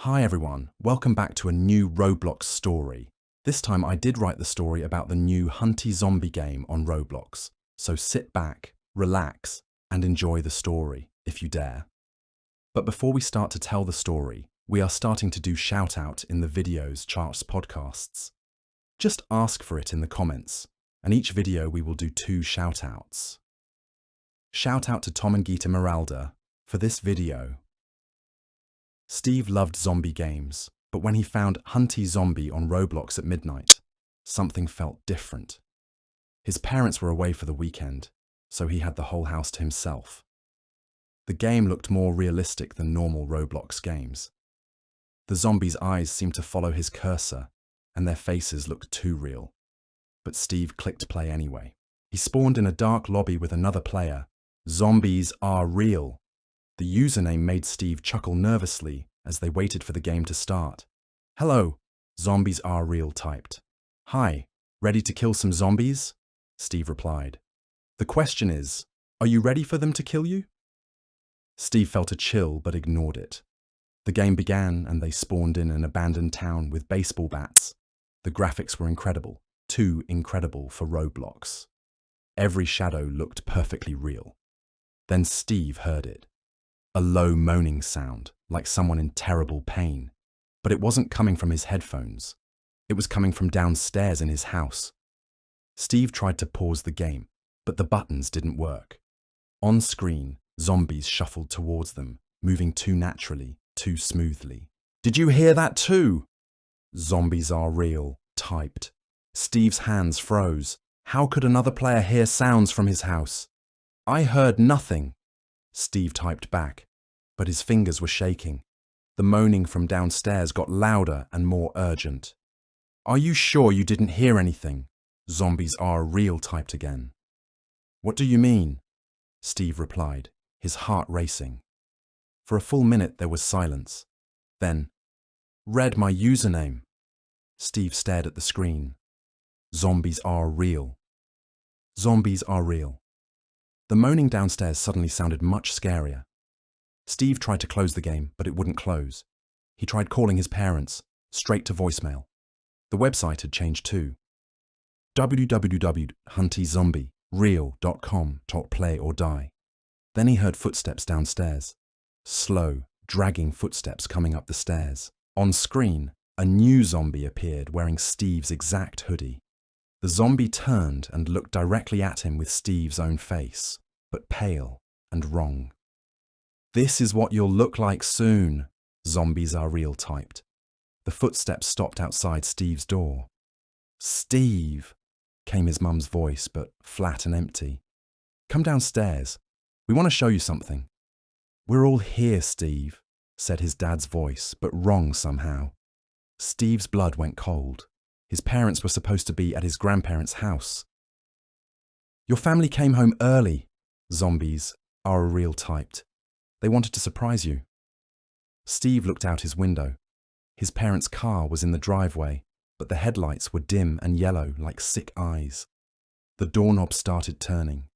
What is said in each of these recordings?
Hi everyone, welcome back to a new Roblox story. This time I did write the story about the new Hunty zombie game on Roblox, so sit back, relax, and enjoy the story, if you dare. But before we start to tell the story, we are starting to do shout-out in the videos charts podcasts. Just ask for it in the comments, and each video we will do 2 shout-outs. Shout out to Tom and Gita Meralda for this video. Steve loved zombie games, but when he found Hunty Zombie on Roblox at midnight, something felt different. His parents were away for the weekend, so he had the whole house to himself. The game looked more realistic than normal Roblox games. The zombies' eyes seemed to follow his cursor, and their faces looked too real. But Steve clicked play anyway. He spawned in a dark lobby with another player. Zombies are real. The username made Steve chuckle nervously as they waited for the game to start. Hello, Zombies Are Real typed. Hi, ready to kill some zombies? Steve replied. The question is, are you ready for them to kill you? Steve felt a chill but ignored it. The game began and they spawned in an abandoned town with baseball bats. The graphics were incredible, too incredible for Roblox. Every shadow looked perfectly real. Then Steve heard it. A low moaning sound, like someone in terrible pain. But it wasn't coming from his headphones. It was coming from downstairs in his house. Steve tried to pause the game, but the buttons didn't work. On screen, zombies shuffled towards them, moving too naturally, too smoothly. Did you hear that too? Zombies Are Real typed. Steve's hands froze. How could another player hear sounds from his house? I heard nothing. Steve typed back, but his fingers were shaking. The moaning from downstairs got louder and more urgent. Are you sure you didn't hear anything? Zombies Are Real typed again. What do you mean? Steve replied, his heart racing. For a full minute there was silence. Then, read my username. Steve stared at the screen. Zombies Are Real. Zombies Are Real. The moaning downstairs suddenly sounded much scarier. Steve tried to close the game, but it wouldn't close. He tried calling his parents, straight to voicemail. The website had changed too. www.huntyzombiereal.com.play-or-die. Then he heard footsteps downstairs. Slow, dragging footsteps coming up the stairs. On screen, a new zombie appeared wearing Steve's exact hoodie. The zombie turned and looked directly at him with Steve's own face, but pale and wrong. This is what you'll look like soon, Zombies Are Real typed. The footsteps stopped outside Steve's door. Steve, came his mum's voice, but flat and empty. Come downstairs. We want to show you something. We're all here, Steve, said his dad's voice, but wrong somehow. Steve's blood went cold. His parents were supposed to be at his grandparents' house. Your family came home early, Zombies Are Real typed. They wanted to surprise you. Steve looked out his window. His parents' car was in the driveway, but the headlights were dim and yellow like sick eyes. The doorknob started turning.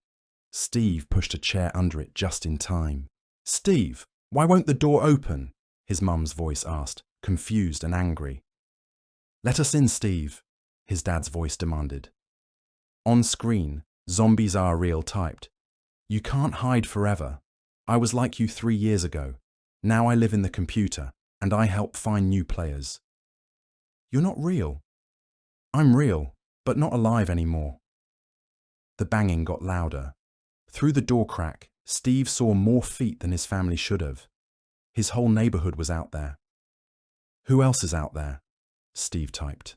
Steve pushed a chair under it just in time. Steve, why won't the door open? His mum's voice asked, confused and angry. Let us in, Steve, his dad's voice demanded. On screen, Zombies Are Real typed. You can't hide forever. I was like you 3 years ago. Now I live in the computer, and I help find new players. You're not real. I'm real, but not alive anymore. The banging got louder. Through the door crack, Steve saw more feet than his family should have. His whole neighborhood was out there. Who else is out there? Steve typed.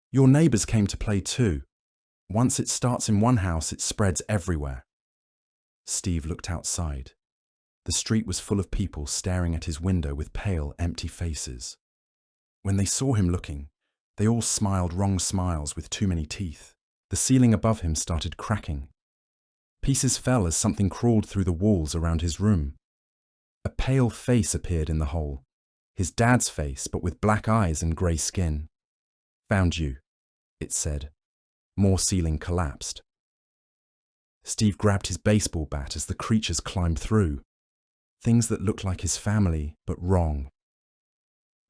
Your neighbors came to play too. Once it starts in one house, it spreads everywhere. Steve looked outside. The street was full of people staring at his window with pale, empty faces. When they saw him looking, they all smiled wrong smiles with too many teeth. The ceiling above him started cracking. Pieces fell as something crawled through the walls around his room. A pale face appeared in the hole. His dad's face, but with black eyes and grey skin. Found you, it said. More ceiling collapsed. Steve grabbed his baseball bat as the creatures climbed through. Things that looked like his family, but wrong.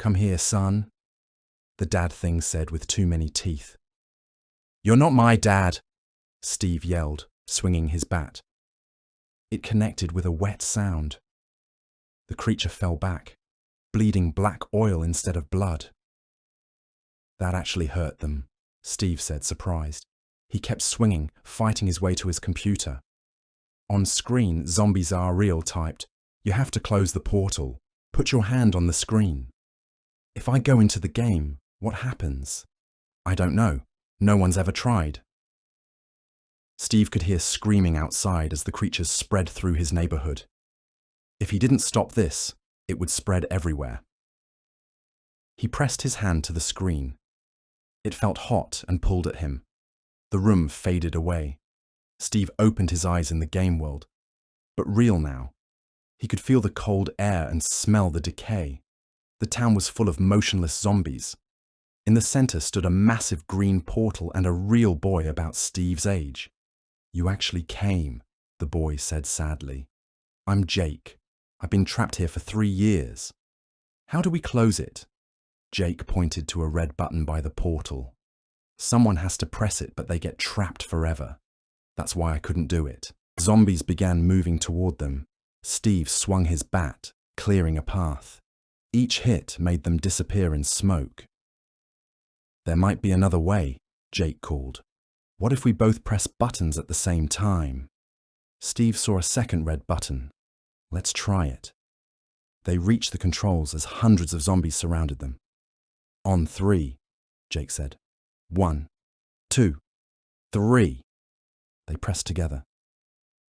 "Come here, son," the dad thing said with too many teeth. "You're not my dad," Steve yelled, swinging his bat. It connected with a wet sound. The creature fell back, bleeding black oil instead of blood. That actually hurt them, Steve said, surprised. He kept swinging, fighting his way to his computer. On screen, "Zombies are real" typed, "You have to close the portal. Put your hand on the screen." "If I go into the game, what happens?" "I don't know. No one's ever tried." Steve could hear screaming outside as the creatures spread through his neighborhood. If he didn't stop this, it would spread everywhere. He pressed his hand to the screen. It felt hot and pulled at him. The room faded away. Steve opened his eyes in the game world, but real now. He could feel the cold air and smell the decay. The town was full of motionless zombies. In the center stood a massive green portal and a real boy about Steve's age. "You actually came," the boy said sadly. "I'm Jake. I've been trapped here for 3 years. How do we close it?" Jake pointed to a red button by the portal. "Someone has to press it, but they get trapped forever. That's why I couldn't do it." Zombies began moving toward them. Steve swung his bat, clearing a path. Each hit made them disappear in smoke. "There might be another way," Jake called. "What if we both press buttons at the same time?" Steve saw a second red button. "Let's try it." They reached the controls as hundreds of zombies surrounded them. "On 3, Jake said. 1, 2, 3. They pressed together.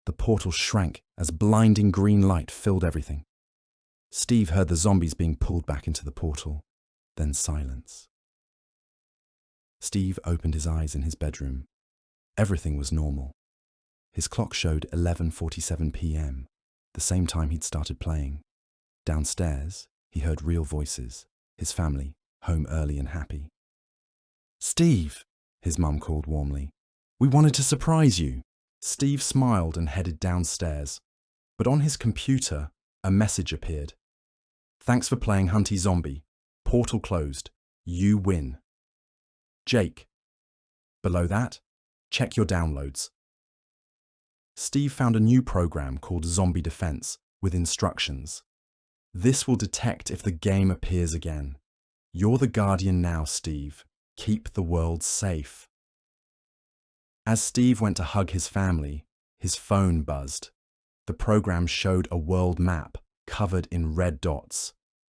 The portal shrank as blinding green light filled everything. Steve heard the zombies being pulled back into the portal, then silence. Steve opened his eyes in his bedroom. Everything was normal. His clock showed 11:47 p.m., the same time he'd started playing. Downstairs, he heard real voices, his family, home early and happy. "Steve," his mum called warmly. "We wanted to surprise you." Steve smiled and headed downstairs, but on his computer, a message appeared. "Thanks for playing Hunty Zombie. Portal closed. You win." Jake. Below that, check your downloads. Steve found a new program called Zombie Defense with instructions. This will detect if the game appears again. You're the guardian now, Steve. Keep the world safe. As Steve went to hug his family, his phone buzzed. The program showed a world map covered in red dots,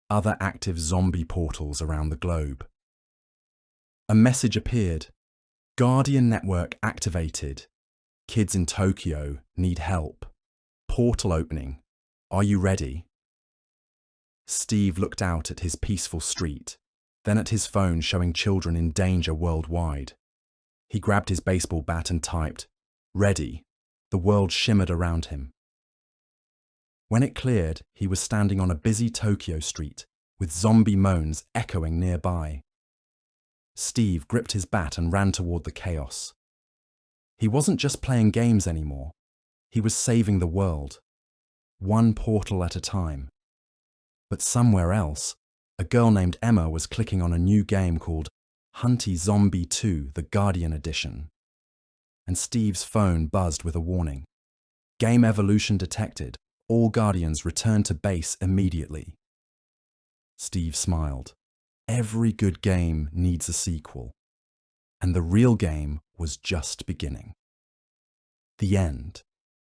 other active zombie portals around the globe. A message appeared. Guardian network activated. Kids in Tokyo need help. Portal opening. Are you ready? Steve looked out at his peaceful street, then at his phone showing children in danger worldwide. He grabbed his baseball bat and typed, "Ready." The world shimmered around him. When it cleared, he was standing on a busy Tokyo street, with zombie moans echoing nearby. Steve gripped his bat and ran toward the chaos. He wasn't just playing games anymore. He was saving the world, one portal at a time. But somewhere else, a girl named Emma was clicking on a new game called Hunty Zombie 2, the Guardian Edition. And Steve's phone buzzed with a warning. Game evolution detected. All Guardians return to base immediately. Steve smiled. Every good game needs a sequel. And the real game was just beginning. The end.